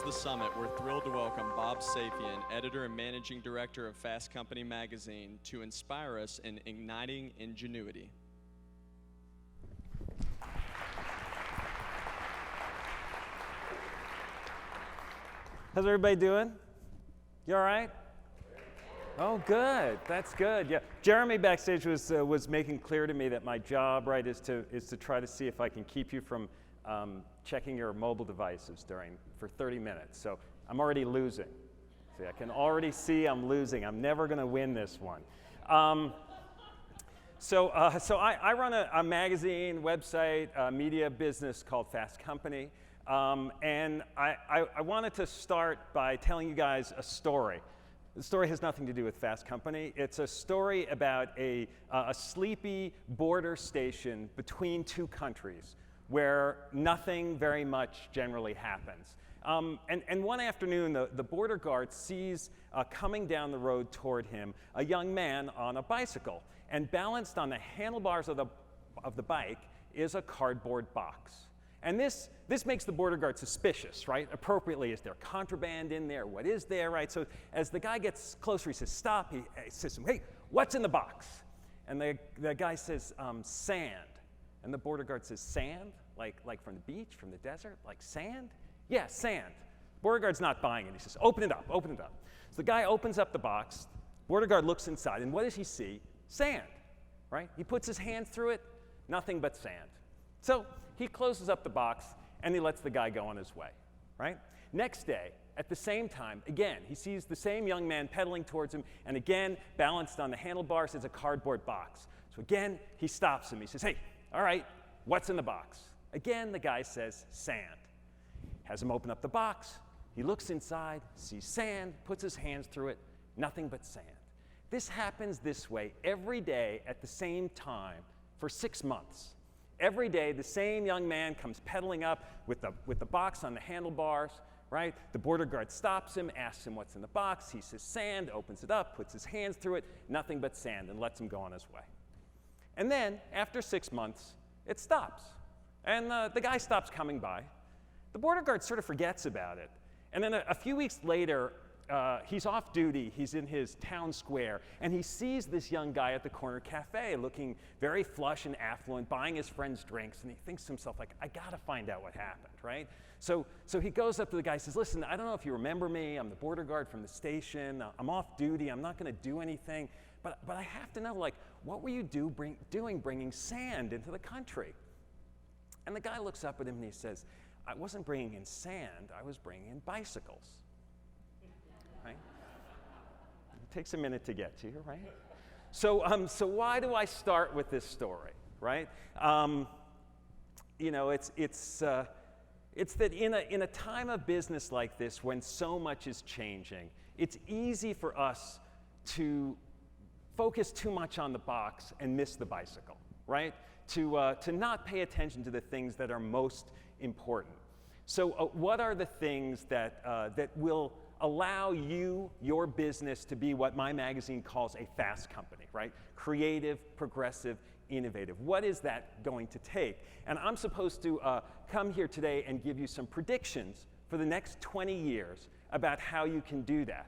the summit, we're thrilled to welcome Bob Safian, editor and managing director of Fast Company magazine, to inspire us in igniting ingenuity. How's everybody doing? You all right? Oh, good. That's good. Yeah. Jeremy backstage was making clear to me that my job, right, is to try to see if I can keep you from checking your mobile devices for 30 minutes. So I'm already losing. See, I can already see I'm losing. I'm never going to win this one. So I run a magazine, website, media business called Fast Company. And I wanted to start by telling you guys a story. The story has nothing to do with Fast Company. It's a story about a sleepy border station between two countries where nothing very much generally happens. And one afternoon, the border guard sees coming down the road toward him a young man on a bicycle. And balanced on the handlebars of the bike is a cardboard box. And this makes the border guard suspicious, right? Appropriately, is there contraband in there? What is there, right? So as the guy gets closer, he says, stop. He says to him, hey, what's in the box? And the guy says, sand. And the border guard says, sand? Like from the beach, from the desert? Like sand? Yeah, sand. Border guard's not buying it. He says, open it up, open it up. So the guy opens up the box. Border guard looks inside, and what does he see? Sand, right? He puts his hand through it, nothing but sand. So he closes up the box, and he lets the guy go on his way, right? Next day, at the same time, again, he sees the same young man pedaling towards him, and again, balanced on the handlebars is a cardboard box. So again, he stops him. He says, hey, all right, what's in the box? Again, the guy says, sand. Has him open up the box. He looks inside, sees sand, puts his hands through it, nothing but sand. This happens this way every day at the same time for 6 months. Every day, the same young man comes pedaling up with the box on the handlebars, right? The border guard stops him, asks him what's in the box. He says sand, opens it up, puts his hands through it, nothing but sand, and lets him go on his way. And then, after 6 months, it stops. And the guy stops coming by. The border guard sort of forgets about it. And then a few weeks later, he's off duty, he's in his town square, and he sees this young guy at the corner cafe looking very flush and affluent, buying his friends drinks, and he thinks to himself, like, I gotta find out what happened, right? So he goes up to the guy and says, listen, I don't know if you remember me, I'm the border guard from the station, I'm off duty, I'm not gonna do anything, but I have to know, like, what were you doing bringing sand into the country? And the guy looks up at him and he says, I wasn't bringing in sand, I was bringing in bicycles. Right? It takes a minute to get to, right? So why do I start with this story, right? You know, it's that in a time of business like this, when so much is changing, it's easy for us to focus too much on the box and miss the bicycle, right? To not pay attention to the things that are most important. So what are the things that will allow your business to be what my magazine calls a fast company, right? Creative, progressive, innovative. What is that going to take? And I'm supposed to come here today and give you some predictions for the next 20 years about how you can do that.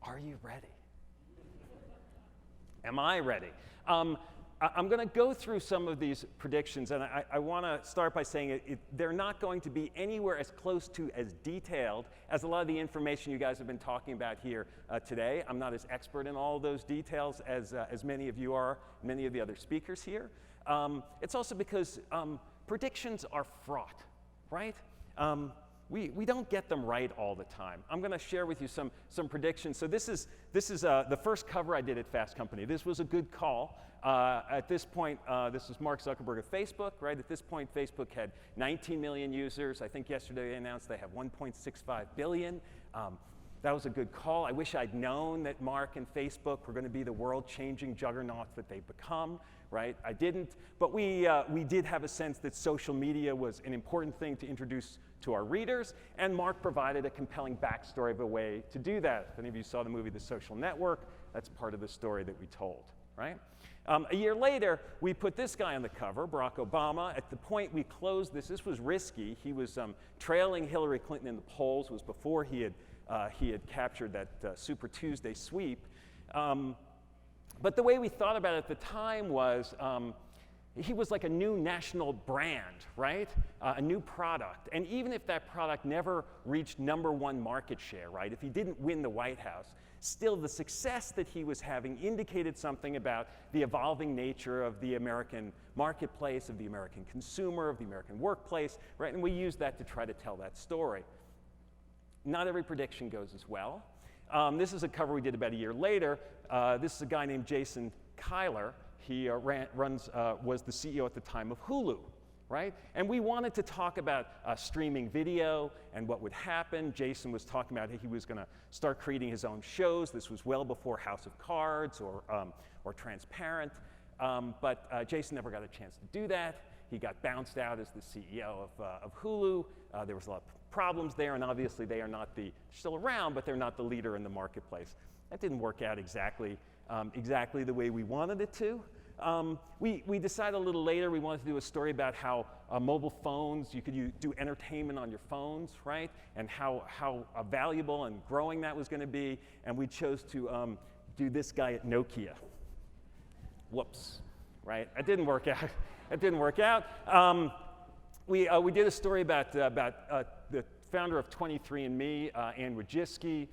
Are you ready? Am I ready? I'm going to go through some of these predictions, and I want to start by saying they're not going to be anywhere as close to as detailed as a lot of the information you guys have been talking about here today. I'm not as expert in all of those details as many of you are, many of the other speakers here. It's also because predictions are fraught, right? We don't get them right all the time. I'm going to share with you some predictions. So this is the first cover I did at Fast Company. This was a good call. At this point, this was Mark Zuckerberg of Facebook, right? At this point, Facebook had 19 million users. I think yesterday they announced they have 1.65 billion. That was a good call. I wish I'd known that Mark and Facebook were going to be the world-changing juggernauts that they've become, right? I didn't, but we did have a sense that social media was an important thing to introduce to our readers, and Mark provided a compelling backstory of a way to do that. If any of you saw the movie The Social Network, that's part of the story that we told. right? A year later, we put this guy on the cover, Barack Obama. At the point we closed this was risky. He was trailing Hillary Clinton in the polls. It was before he had captured that Super Tuesday sweep. But the way we thought about it at the time was he was like a new national brand, right? A new product. And even if that product never reached #1 market share, right? If he didn't win the White House, still the success that he was having indicated something about the evolving nature of the American marketplace, of the American consumer, of the American workplace, right? And we used that to try to tell that story. Not every prediction goes as well. This is a cover we did about a year later. This is a guy named Jason Kyler. He was the CEO at the time of Hulu, right? And we wanted to talk about streaming video and what would happen. Jason was talking about he was going to start creating his own shows. This was well before House of Cards or Transparent. But Jason never got a chance to do that. He got bounced out as the CEO of Hulu. There was a lot of problems there, and obviously they are not still around, but they're not the leader in the marketplace. That didn't work out exactly the way we wanted it to. We decided a little later we wanted to do a story about how mobile phones, you could do entertainment on your phones, right? And how valuable and growing that was going to be. And we chose to do this guy at Nokia. Whoops, right? That didn't work out. It didn't work out. We did a story about the founder of 23andMe, Ann Wojcicki,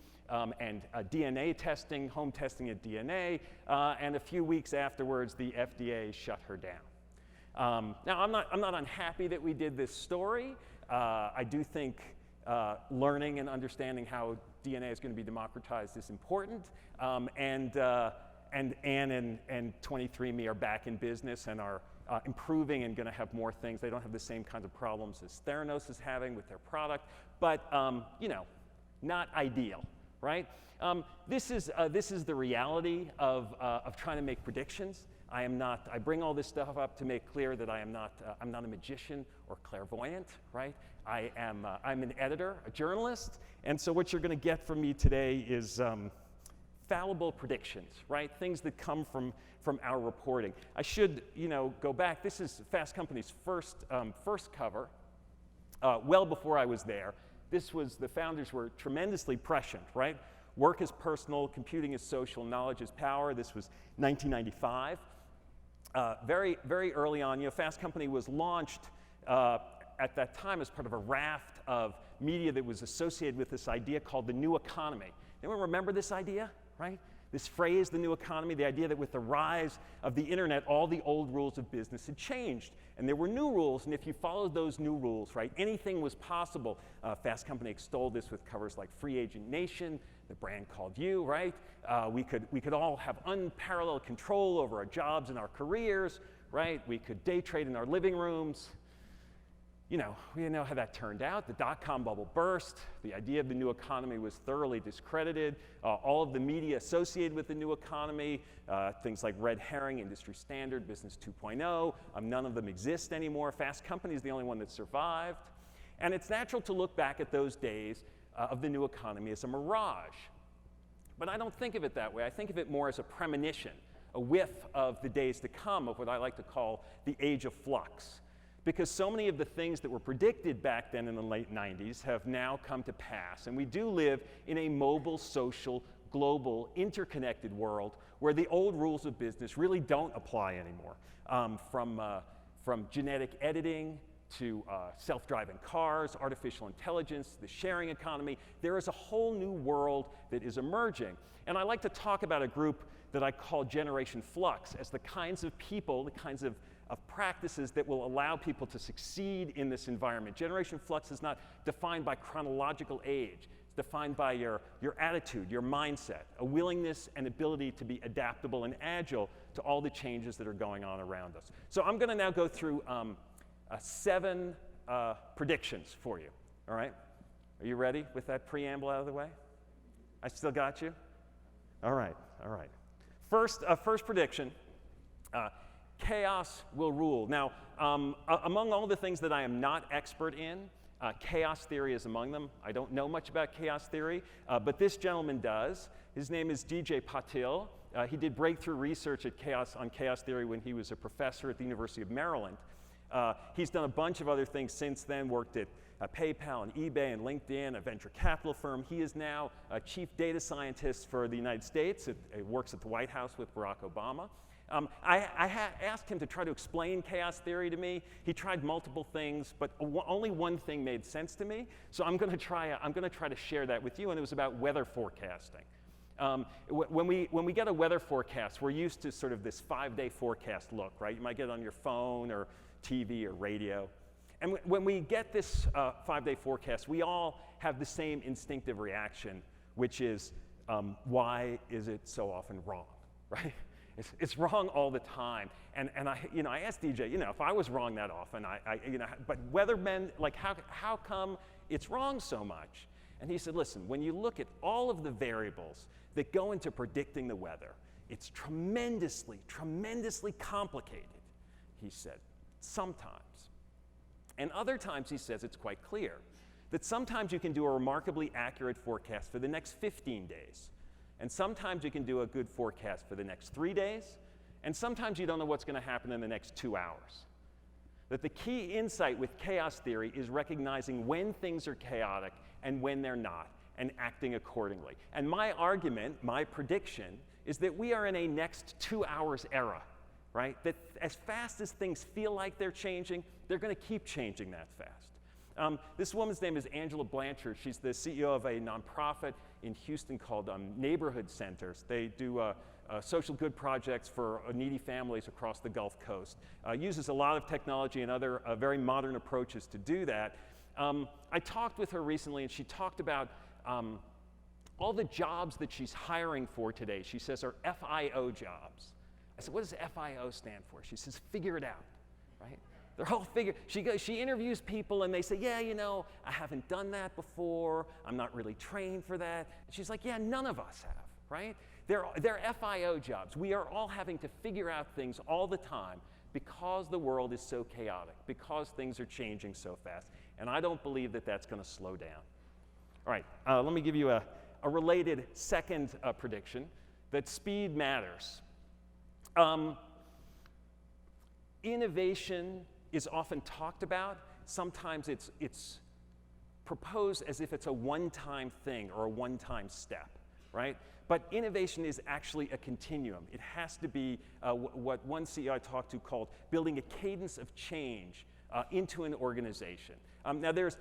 and DNA testing, home testing of DNA, and a few weeks afterwards, the FDA shut her down. Now, I'm not unhappy that we did this story. I do think learning and understanding how DNA is going to be democratized is important, and Ann and 23andMe are back in business and are improving and going to have more things. They don't have the same kinds of problems as Theranos is having with their product, but not ideal. Right? This is the reality of trying to make predictions. I bring all this stuff up to make clear that I'm not a magician or clairvoyant, right? I'm an editor, a journalist, and so what you're going to get from me today is fallible predictions, right? Things that come from our reporting. I should, go back. This is Fast Company's first cover, well before I was there. The founders were tremendously prescient, right? Work is personal, computing is social, knowledge is power. This was 1995. Very, very early on, Fast Company was launched at that time as part of a raft of media that was associated with this idea called the new economy. Anyone remember this idea, right? This phrase, the new economy, the idea that with the rise of the internet, all the old rules of business had changed. And there were new rules, and if you followed those new rules, right, anything was possible. Fast Company extolled this with covers like Free Agent Nation, the brand called You, right? We could all have unparalleled control over our jobs and our careers, right? We could day trade in our living rooms. We know how that turned out. The dot-com bubble burst. The idea of the new economy was thoroughly discredited. All of the media associated with the new economy, things like Red Herring, Industry Standard, Business 2.0, none of them exist anymore. Fast Company is the only one that survived. And it's natural to look back at those days of the new economy as a mirage. But I don't think of it that way. I think of it more as a premonition, a whiff of the days to come, of what I like to call the age of flux. Because so many of the things that were predicted back then in the late 90s have now come to pass. And we do live in a mobile, social, global, interconnected world where the old rules of business really don't apply anymore. From genetic editing to self-driving cars, artificial intelligence, the sharing economy, there is a whole new world that is emerging. And I like to talk about a group that I call Generation Flux as the kinds of people, the kinds of practices that will allow people to succeed in this environment. Generation Flux is not defined by chronological age. It's defined by your attitude, your mindset, a willingness and ability to be adaptable and agile to all the changes that are going on around us. So I'm going to now go through 7 predictions for you, all right? Are you ready with that preamble out of the way? I still got you? All right, all right. First prediction. Chaos will rule. Now, among all the things that I am not expert in, chaos theory is among them. I don't know much about chaos theory, but this gentleman does. His name is DJ Patil. He did breakthrough research on chaos theory when he was a professor at the University of Maryland. He's done a bunch of other things since then, worked at PayPal and eBay and LinkedIn, a venture capital firm. He is now a chief data scientist for the United States. He works at the White House with Barack Obama. I asked him to try to explain chaos theory to me. He tried multiple things, but only one thing made sense to me. So I'm going to try to share that with you, and it was about weather forecasting. When we get a weather forecast, we're used to sort of this 5-day forecast look, right? You might get it on your phone or TV or radio. And when we get this 5-day forecast, we all have the same instinctive reaction, which is, why is it so often wrong, right? It's wrong all the time. And I asked DJ, if I was wrong that often, but weathermen, like, how come it's wrong so much? And he said, listen, when you look at all of the variables that go into predicting the weather, it's tremendously, tremendously complicated, he said, sometimes. And other times, he says, it's quite clear that sometimes you can do a remarkably accurate forecast for the next 15 days. And sometimes you can do a good forecast for the next 3 days. And sometimes you don't know what's going to happen in the next 2 hours. That the key insight with chaos theory is recognizing when things are chaotic and when they're not, and acting accordingly. And my argument, my prediction, is that we are in a next 2 hours era, right? That as fast as things feel like they're changing, they're going to keep changing that fast. This woman's name is Angela Blanchard. She's the CEO of a nonprofit in Houston called Neighborhood Centers. They do social good projects for needy families across the Gulf Coast. Uses a lot of technology and other very modern approaches to do that. I talked with her recently, and she talked about all the jobs that she's hiring for today. She says are FIO jobs. I said, what does FIO stand for? She says, figure it out, right? They're all she interviews people, and they say, yeah, I haven't done that before. I'm not really trained for that. And she's like, yeah, none of us have, right? They're FIO jobs. We are all having to figure out things all the time because the world is so chaotic, because things are changing so fast. And I don't believe that that's going to slow down. All right, let me give you a related second prediction, that speed matters. Innovation is often talked about. Sometimes it's proposed as if it's a one-time thing or a one-time step, right? But innovation is actually a continuum. It has to be what one CEO I talked to called building a cadence of change into an organization. Now, there's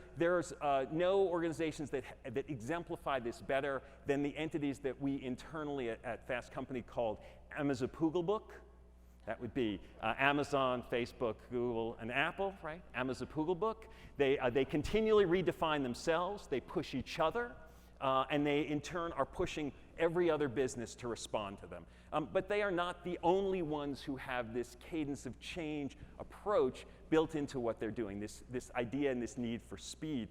no organizations that exemplify this better than the entities that we internally at Fast Company called Amazapooglebook. That would be Amazon, Facebook, Google, and Apple, right? Amazapooglebook. They continually redefine themselves. They push each other, and they, in turn, are pushing every other business to respond to them. But they are not the only ones who have this cadence of change approach built into what they're doing, this idea and this need for speed.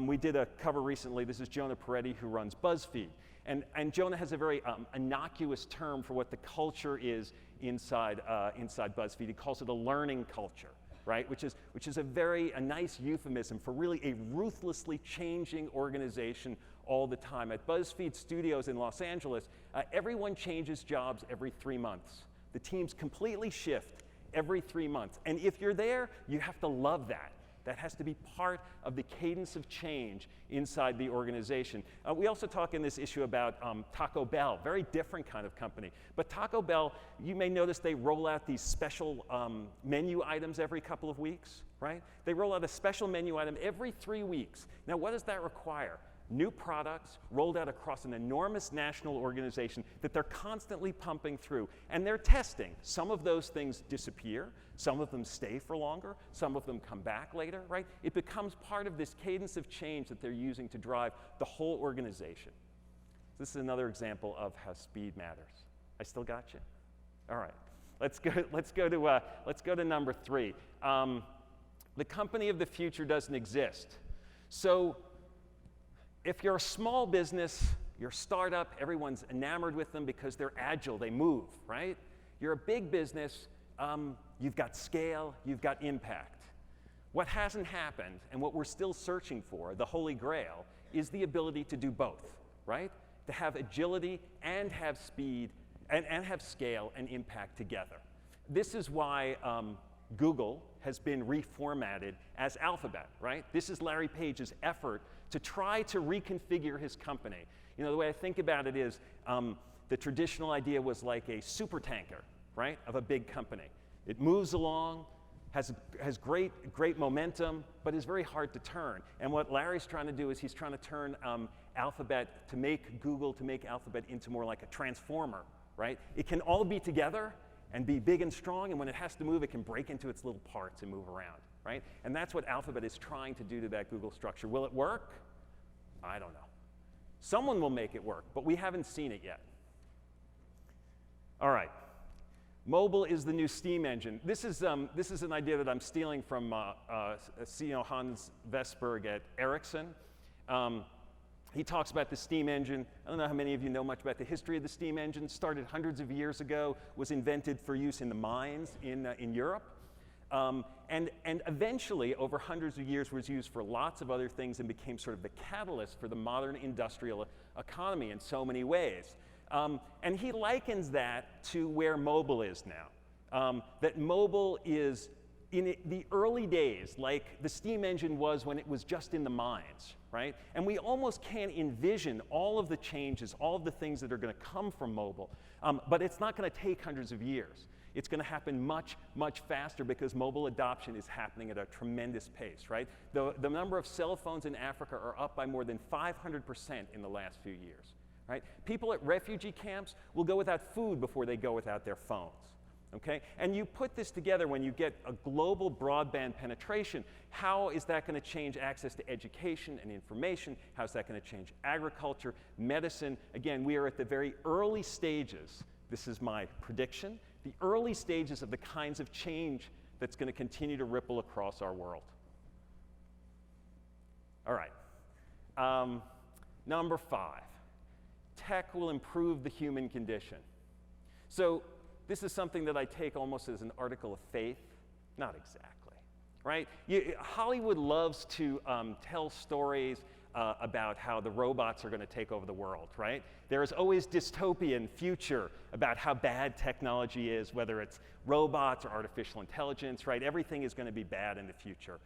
We did a cover recently. This is Jonah Peretti, who runs BuzzFeed. And Jonah has a very innocuous term for what the culture is inside BuzzFeed. He calls it a learning culture, right? Which is a nice euphemism for really a ruthlessly changing organization all the time. At BuzzFeed Studios in Los Angeles, everyone changes jobs every 3 months. The teams completely shift every 3 months. And if you're there, you have to love that. That has to be part of the cadence of change inside the organization. We also talk in this issue about Taco Bell, very different kind of company. But Taco Bell, you may notice they roll out these special menu items every couple of weeks, right? They roll out a special menu item every 3 weeks. Now, what does that require? New products rolled out across an enormous national organization that they're constantly pumping through. And they're testing. Some of those things disappear. Some of them stay for longer. Some of them come back later, right? It becomes part of this cadence of change that they're using to drive the whole organization. This is another example of how speed matters. I still got you? All right. Let's go to number 3. The company of the future doesn't exist. So if you're a small business, you're a startup, everyone's enamored with them because they're agile, they move, right? You're a big business, you've got scale, you've got impact. What hasn't happened, and what we're still searching for, the holy grail, is the ability to do both, right? To have agility and have speed and have scale and impact together. This is why Google has been reformatted as Alphabet, right? This is Larry Page's effort to try to reconfigure his company. You know, the way I think about it is the traditional idea was like a supertanker, right, of a big company. It moves along, has great momentum, but is very hard to turn. And what Larry's trying to do is he's trying to turn Alphabet, to make Google, to make Alphabet into more like a transformer, right? It can all be together and be big and strong, and when it has to move, it can break into its little parts and move around, right? And that's what Alphabet is trying to do to that Google structure. Will it work? I don't know. Someone will make it work, but we haven't seen it yet. All right. Mobile is the new steam engine. This is an idea that I'm stealing from CEO Hans Vestberg at Ericsson. He talks about the steam engine. I don't know how many of you know much about the history of the steam engine. Started hundreds of years ago, was invented for use in the mines in Europe. And eventually, over hundreds of years, was used for lots of other things and became sort of the catalyst for the modern industrial economy in so many ways. And he likens that to where mobile is now. That mobile is, in the early days, like the steam engine was when it was just in the mines, right? And we almost can't envision all of the changes, all of the things that are going to come from mobile. But it's not going to take hundreds of years. It's going to happen much, much faster because mobile adoption is happening at a tremendous pace, right? The number of cell phones in Africa are up by more than 500% in the last few years, right? People at refugee camps will go without food before they go without their phones. Okay? And you put this together when you get a global broadband penetration, how is that going to change access to education and information? How is that going to change agriculture, medicine? Again, we are at the very early stages, this is my prediction, the early stages of the kinds of change that's going to continue to ripple across our world. All right. Number 5, tech will improve the human condition. So, this is something that I take almost as an article of faith. Not exactly, right? Hollywood loves to tell stories about how the robots are going to take over the world, right? There is always dystopian future about how bad technology is, whether it's robots or artificial intelligence, right? Everything is going to be bad in the future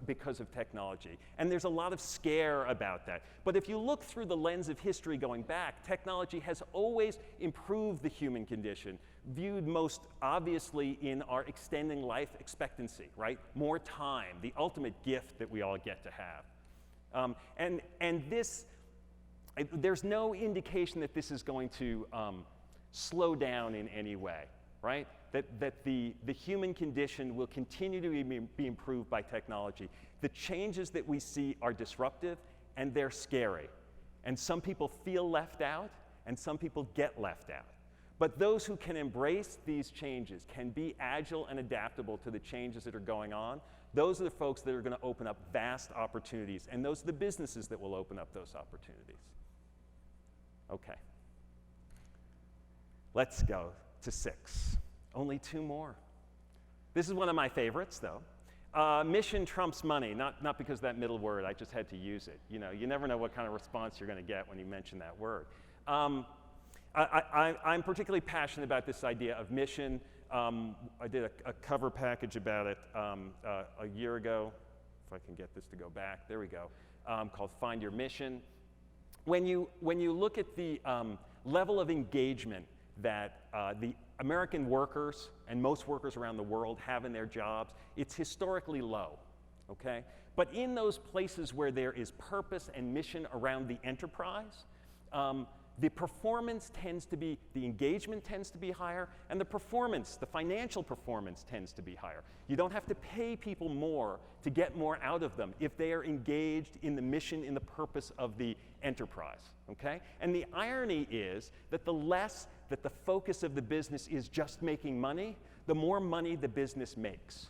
because of technology. And there's a lot of scare about that. But if you look through the lens of history going back, technology has always improved the human condition, viewed most obviously in our extending life expectancy, right? More time, the ultimate gift that we all get to have. And this, there's no indication that this is going to slow down in any way, right? That the human condition will continue to be improved by technology. The changes that we see are disruptive and they're scary. And some people feel left out and some people get left out. But those who can embrace these changes, can be agile and adaptable to the changes that are going on, those are the folks that are going to open up vast opportunities. And those are the businesses that will open up those opportunities. Okay. Let's go to 6. Only 2 more. This is one of my favorites, though. Mission trumps money, not because of that middle word, I just had to use it. You know, you never know what kind of response you're going to get when you mention that word. I'm particularly passionate about this idea of mission. I did a cover package about it a year ago, if I can get this to go back, there we go, called Find Your Mission. When you look at the level of engagement that the American workers and most workers around the world have in their jobs, it's historically low, okay? But in those places where there is purpose and mission around the enterprise, the performance tends to be, the engagement tends to be higher, and the performance, the financial performance tends to be higher. You don't have to pay people more to get more out of them if they are engaged in the mission, in the purpose of the enterprise, okay? And the irony is that the less that the focus of the business is just making money, the more money the business makes,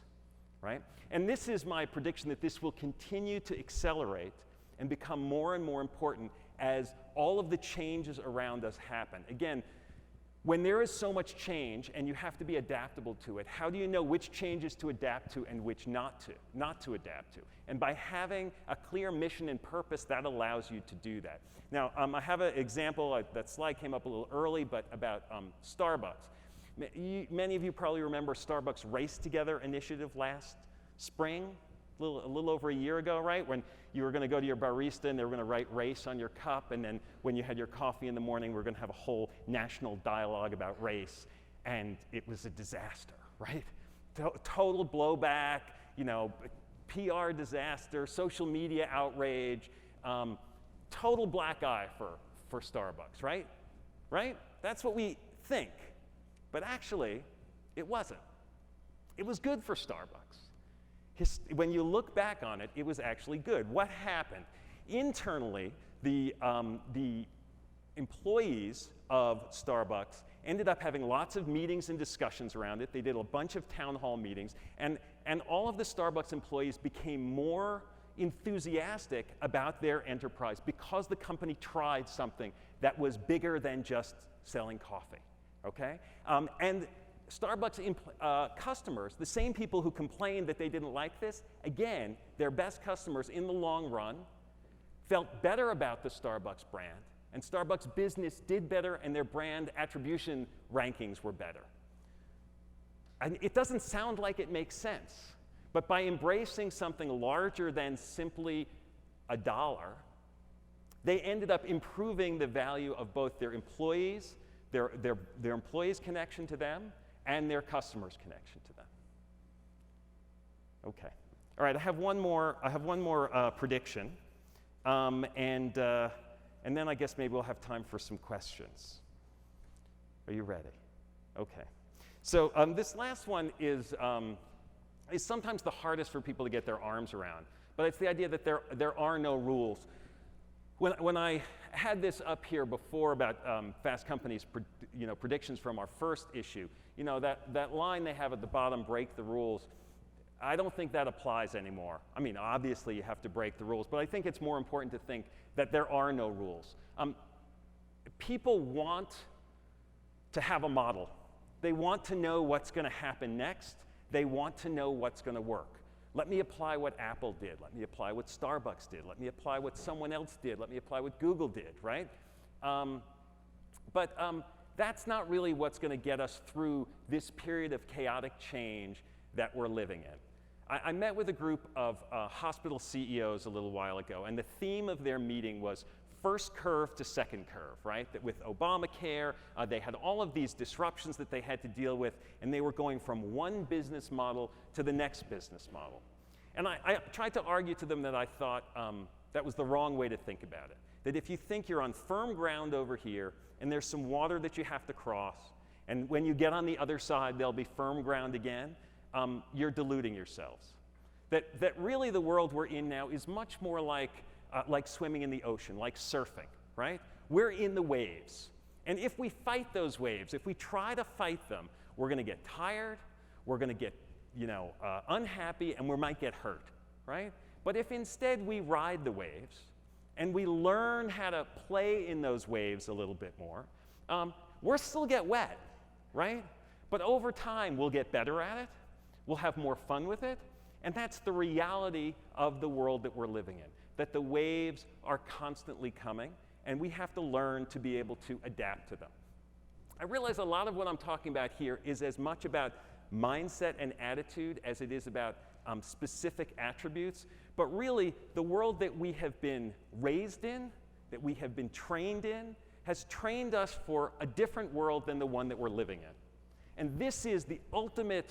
right? And this is my prediction that this will continue to accelerate and become more and more important as all of the changes around us happen. Again, when there is so much change and you have to be adaptable to it, how do you know which changes to adapt to and which not to adapt to? And by having a clear mission and purpose, that allows you to do that. Now, I have an example, that slide came up a little early, but about Starbucks. Many of you probably remember Starbucks Race Together initiative last spring, a little over a year ago, right? When you were going to go to your barista and they were going to write race on your cup, and then when you had your coffee in the morning, we're going to have a whole national dialogue about race, and it was a disaster, right? Total blowback, PR disaster, social media outrage, total black eye for Starbucks, right? Right? That's what we think. But actually, it wasn't. It was good for Starbucks. When you look back on it, it was actually good. What happened? Internally, the employees of Starbucks ended up having lots of meetings and discussions around it. They did a bunch of town hall meetings, and all of the Starbucks employees became more enthusiastic about their enterprise because the company tried something that was bigger than just selling coffee, okay? And Starbucks customers, the same people who complained that they didn't like this, again, their best customers in the long run felt better about the Starbucks brand, and Starbucks business did better, and their brand attribution rankings were better. And it doesn't sound like it makes sense, but by embracing something larger than simply $1, they ended up improving the value of both their employees, their employees' connection to them, and their customers' connection to them. Okay. All right. I have one more prediction, and then I guess maybe we'll have time for some questions. Are you ready? Okay. So this last one is sometimes the hardest for people to get their arms around, but it's the idea that there are no rules. When I had this up here before about Fast Company's predictions from our first issue, that line they have at the bottom, break the rules, I don't think that applies anymore. I mean, obviously you have to break the rules, but I think it's more important to think that there are no rules. People want to have a model. They want to know what's going to happen next. They want to know what's going to work. Let me apply what Apple did. Let me apply what Starbucks did. Let me apply what someone else did. Let me apply what Google did, right? But that's not really what's going to get us through this period of chaotic change that we're living in. I met with a group of hospital CEOs a little while ago, and the theme of their meeting was first curve to second curve, right? That with Obamacare, they had all of these disruptions that they had to deal with, and they were going from one business model to the next business model. And I tried to argue to them that I thought that was the wrong way to think about it. That if you think you're on firm ground over here, and there's some water that you have to cross, and when you get on the other side, there'll be firm ground again, you're deluding yourselves. That really the world we're in now is much more like swimming in the ocean, like surfing, right? We're in the waves. And if we fight those waves, if we try to fight them, we're going to get tired, we're going to get unhappy, and we might get hurt, right? But if instead we ride the waves and we learn how to play in those waves a little bit more, we'll still get wet, right? But over time, we'll get better at it, we'll have more fun with it, and that's the reality of the world that we're living in. That the waves are constantly coming, and we have to learn to be able to adapt to them. I realize a lot of what I'm talking about here is as much about mindset and attitude as it is about specific attributes, but really the world that we have been raised in, that we have been trained in, has trained us for a different world than the one that we're living in. And this is the ultimate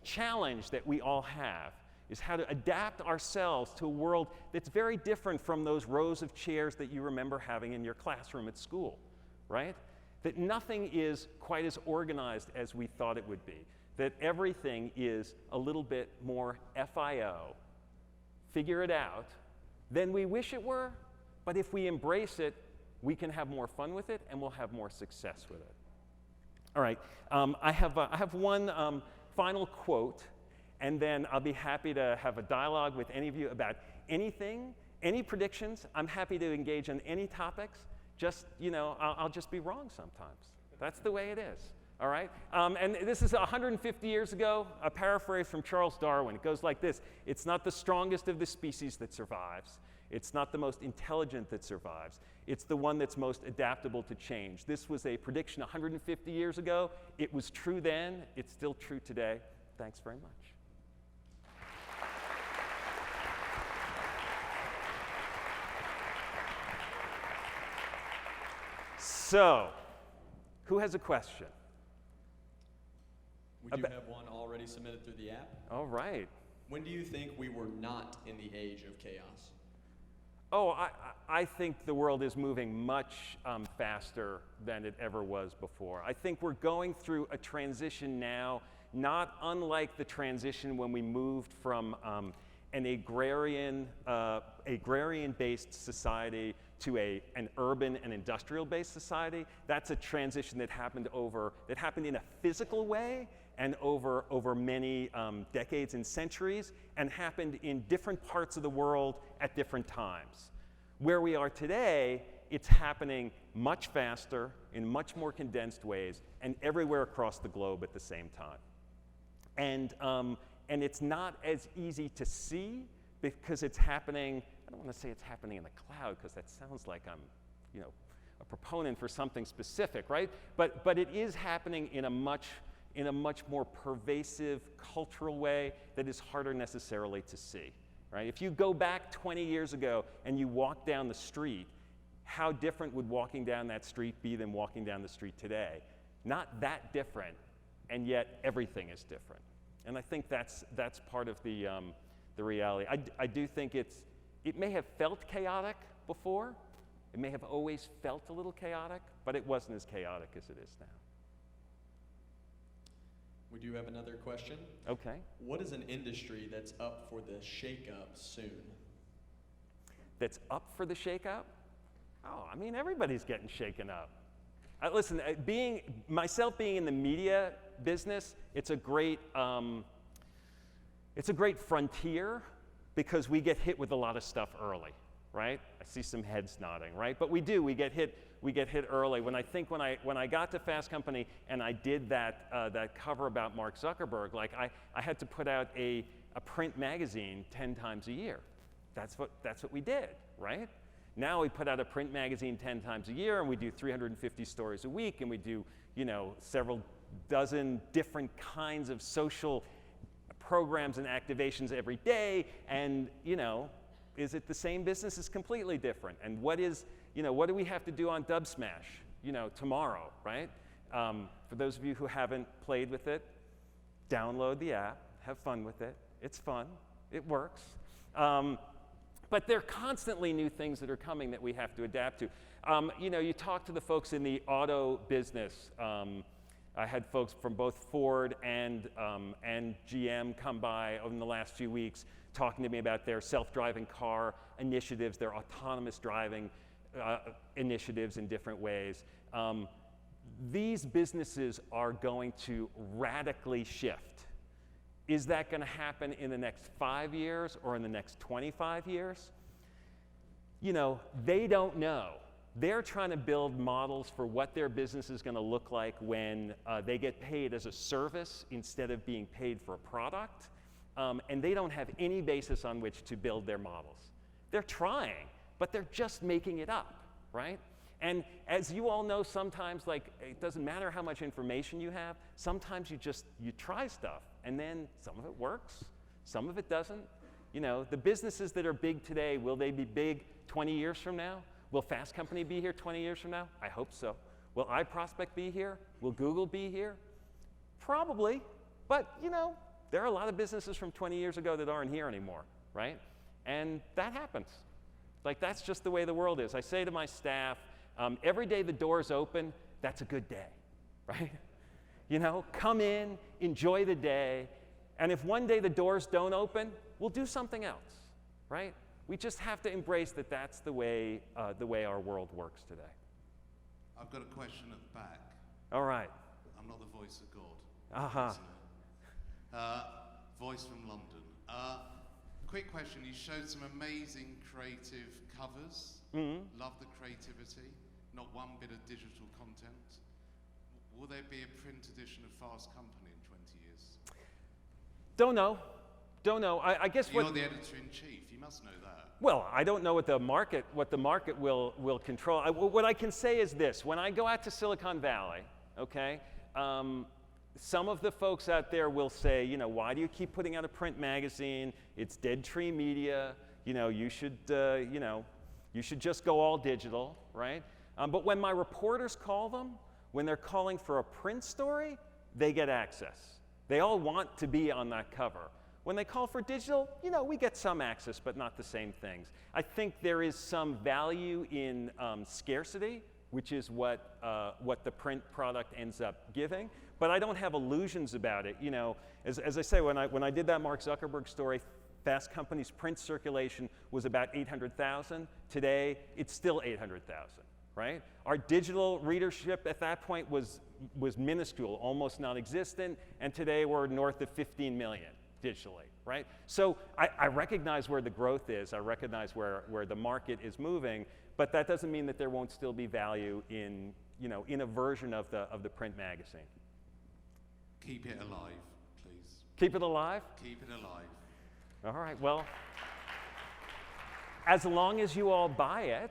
challenge that we all have, is how to adapt ourselves to a world that's very different from those rows of chairs that you remember having in your classroom at school, right? That nothing is quite as organized as we thought it would be. That everything is a little bit more FIO, figure it out, than we wish it were, but if we embrace it, we can have more fun with it and we'll have more success with it. All right, I have one final quote, and then I'll be happy to have a dialogue with any of you about anything, any predictions. I'm happy to engage on any topics. Just, I'll just be wrong sometimes. That's the way it is. All right? And this is 150 years ago, a paraphrase from Charles Darwin. It goes like this: it's not the strongest of the species that survives. It's not the most intelligent that survives. It's the one that's most adaptable to change. This was a prediction 150 years ago. It was true then. It's still true today. Thanks very much. So, who has a question? We do have one already submitted through the app. All right. When do you think we were not in the age of chaos? Oh, I think the world is moving much faster than it ever was before. I think we're going through a transition now, not unlike the transition when we moved from an agrarian-based society to an urban and industrial-based society. That's a transition that happened in a physical way and over many decades and centuries, and happened in different parts of the world at different times. Where we are today, it's happening much faster, in much more condensed ways, and everywhere across the globe at the same time. And it's not as easy to see because it's happening. I don't want to say it's happening in the cloud because that sounds like I'm, a proponent for something specific, right? But it is happening in a much more pervasive cultural way that is harder necessarily to see, right? If you go back 20 years ago and you walk down the street, how different would walking down that street be than walking down the street today? Not that different, and yet everything is different. And I think that's part of the reality. I do think it may have felt chaotic before. It may have always felt a little chaotic, but it wasn't as chaotic as it is now. We do have another question. Okay. What is an industry that's up for the shake-up soon? That's up for the shake-up? Oh, I mean, everybody's getting shaken up. Listen, being in the media business, it's a great frontier because we get hit with a lot of stuff early, right? I see some heads nodding, right? But we get hit early. When I got to Fast Company and I did that cover about Mark Zuckerberg, like I had to put out a print magazine 10 times a year. That's what we did, right? Now we put out a print magazine 10 times a year, and we do 350 stories a week, and we do, several dozen different kinds of social programs and activations every day. And, is it the same business? It's completely different. And what do we have to do on Dub Smash, tomorrow, right? For those of you who haven't played with it, download the app, have fun with it. It's fun. It works. But there are constantly new things that are coming that we have to adapt to. You talk to the folks in the auto business. I had folks from both Ford and GM come by over the last few weeks talking to me about their self-driving car initiatives, their autonomous driving initiatives in different ways. These businesses are going to radically shift. Is that going to happen in the next 5 years or in the next 25 years? They don't know. They're trying to build models for what their business is going to look like when they get paid as a service instead of being paid for a product. And they don't have any basis on which to build their models. They're trying, but they're just making it up, right? And as you all know, sometimes it doesn't matter how much information you have. Sometimes you try stuff, and then some of it works, some of it doesn't. The businesses that are big today, will they be big 20 years from now? Will Fast Company be here 20 years from now? I hope so. Will iProspect be here? Will Google be here? Probably, but there are a lot of businesses from 20 years ago that aren't here anymore, right? And that happens. That's just the way the world is. I say to my staff, every day the doors open, that's a good day, right? Come in, enjoy the day, and if one day the doors don't open, we'll do something else, right? We just have to embrace that that's the way our world works today. I've got a question at the back. All right. I'm not the voice of God. Uh-huh. Voice from London. Quick question. You showed some amazing creative covers. Mm-hmm. Love the creativity. Not one bit of digital content. will there be a print edition of Fast Company in 20 years? Don't know. Don't know. I guess You're the editor-in-chief. You must know that. Well, I don't know what the market will control. What I can say is this: when I go out to Silicon Valley, okay, some of the folks out there will say, you know, why do you keep putting out a print magazine? It's dead tree media. You know, you should just go all digital, right? But when my reporters call them, when they're calling for a print story, they get access. They all want to be on that cover. When they call for digital, you know, we get some access, but not the same things. I think there is some value in scarcity, which is what the print product ends up giving. But I don't have illusions about it. You know, as I say, when I did that Mark Zuckerberg story, Fast Company's print circulation was about 800,000. Today, it's still 800,000, right? Our digital readership at that point was minuscule, almost non-existent, and today we're north of 15 million digitally, right? So I recognize where the growth is. I recognize where the market is moving, but that doesn't mean that there won't still be value in, you know, in a version of the print magazine. Keep it alive, please. Keep it alive? Keep it alive. All right, well, as long as you all buy it,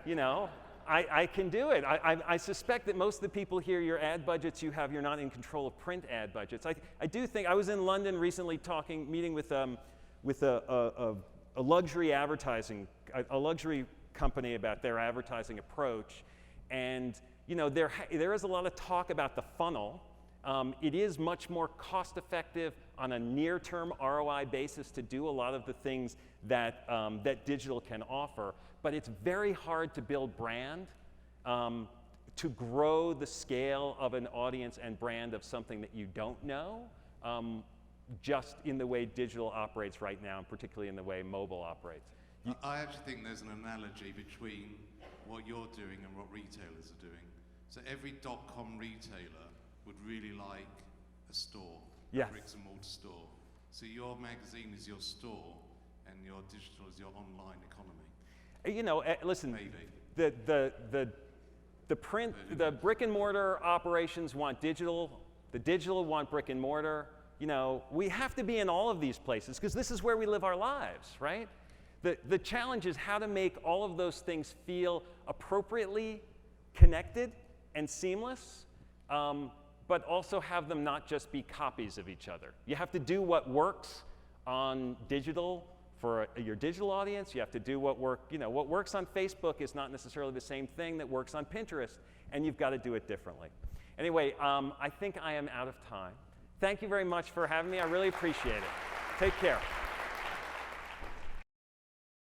you know, I can do it. I suspect that most of the people here, your ad budgets you have, you're not in control of print ad budgets. I do think, I was in London recently meeting with a luxury advertising, a luxury company about their advertising approach. And, you know, there is a lot of talk about the funnel. It is much more cost effective on a near-term ROI basis to do a lot of the things that, that digital can offer. But it's very hard to build brand, to grow the scale of an audience and brand of something that you don't know, just in the way digital operates right now, and particularly in the way mobile operates. I actually think there's an analogy between what you're doing and what retailers are doing. So every .com retailer would really like a store, yes. A bricks and mortar store. So your magazine is your store, and your digital is your online economy. You know, listen, maybe. The brick and mortar operations want digital, the digital want brick and mortar. You know, we have to be in all of these places because this is where we live our lives, right? The challenge is how to make all of those things feel appropriately connected and seamless, but also have them not just be copies of each other. You have to do what works on digital for your digital audience. You have to do what works on Facebook is not necessarily the same thing that works on Pinterest, and you've got to do it differently. Anyway, I think I am out of time. Thank you very much for having me. I really appreciate it. Take care.